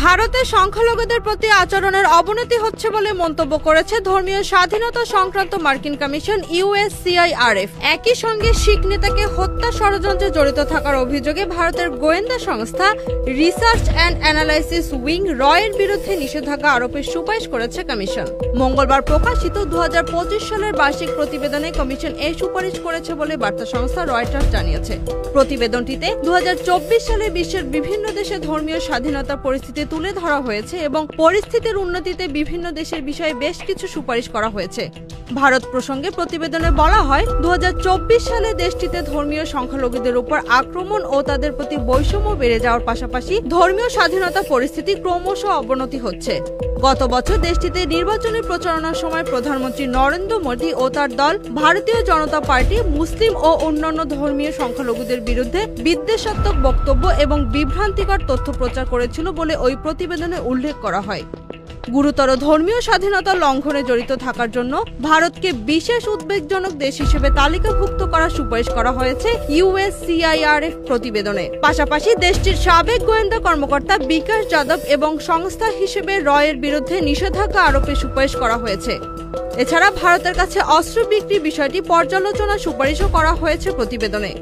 ভারতে সংখ্যালঘুদের প্রতি আচরণের অবনতি হচ্ছে বলে মন্তব্য করেছে ধর্মীয় স্বাধীনতা সংক্রান্ত মার্কিন কমিশন USCIRF। একই সঙ্গে শিখ নেতাকে হত্যা ষড়যন্ত্রে জড়িত থাকার অভিযোগে ভারতের গোয়েন্দা সংস্থা রিসার্চ অ্যান্ড অ্যানালাইসিস উইং রয়ের বিরুদ্ধে নিষেধাজ্ঞা আরোপের সুপারিশ করেছে কমিশন। মঙ্গলবার প্রকাশিত 2025 সালের বার্ষিক প্রতিবেদনে কমিশন এই সুপারিশ করেছে বলে বার্তা সংস্থা রয়টার্স জানিয়েছে। প্রতিবেদনটিতে 2024 সালে বিশ্বের বিভিন্ন দেশে ধর্মীয় স্বাধীনতার পরিস্থিতি তুলে ধরা হয়েছে এবং পরিস্থিতির উন্নতিতে বিভিন্ন দেশের বিষয়ে বেশ কিছু সুপারিশ করা হয়েছে। ভারত প্রসঙ্গে প্রতিবেদনে বলা হয়, 2024 সালে দেশটিতে ধর্মীয় সংখ্যালঘুদের উপর আক্রমণ ও তাদের প্রতি বৈষম্য বেড়ে যাওয়ার পাশাপাশি ধর্মীয় স্বাধীনতা পরিস্থিতি ক্রমশ অবনতি হচ্ছে। গত বছর দেশটিতে নির্বাচনী প্রচারণার সময় প্রধানমন্ত্রী নরেন্দ্র মোদী ও তার দল ভারতীয় জনতা পার্টি মুসলিম ও অন্যান্য ধর্মীয় সংখ্যালঘুদের বিরুদ্ধে বিদ্বেষাত্মক বক্তব্য এবং বিভ্রান্তিকর তথ্য প্রচার করেছিল বলে ওই প্রতিবেদনে উল্লেখ করা হয়। গুরুতর ধর্মীয় স্বাধীনতা লঙ্ঘনে জড়িত থাকার জন্য ভারতকে বিশেষ উদ্বেগজনক দেশ হিসেবে তালিকাভুক্ত করার সুপারিশ করা হয়েছে USCIRF প্রতিবেদনে। পাশাপাশি দেশটির সাবেক গোয়েন্দা কর্মকর্তা বিকাশ যাদব এবং সংস্থা হিসেবে রয়ের বিরুদ্ধে নিষেধাজ্ঞা আরোপের সুপারিশ করা হয়েছে। এছাড়া ভারতের কাছে অস্ত্র বিক্রি বিষয়টি পর্যালোচনার সুপারিশও করা হয়েছে প্রতিবেদনে।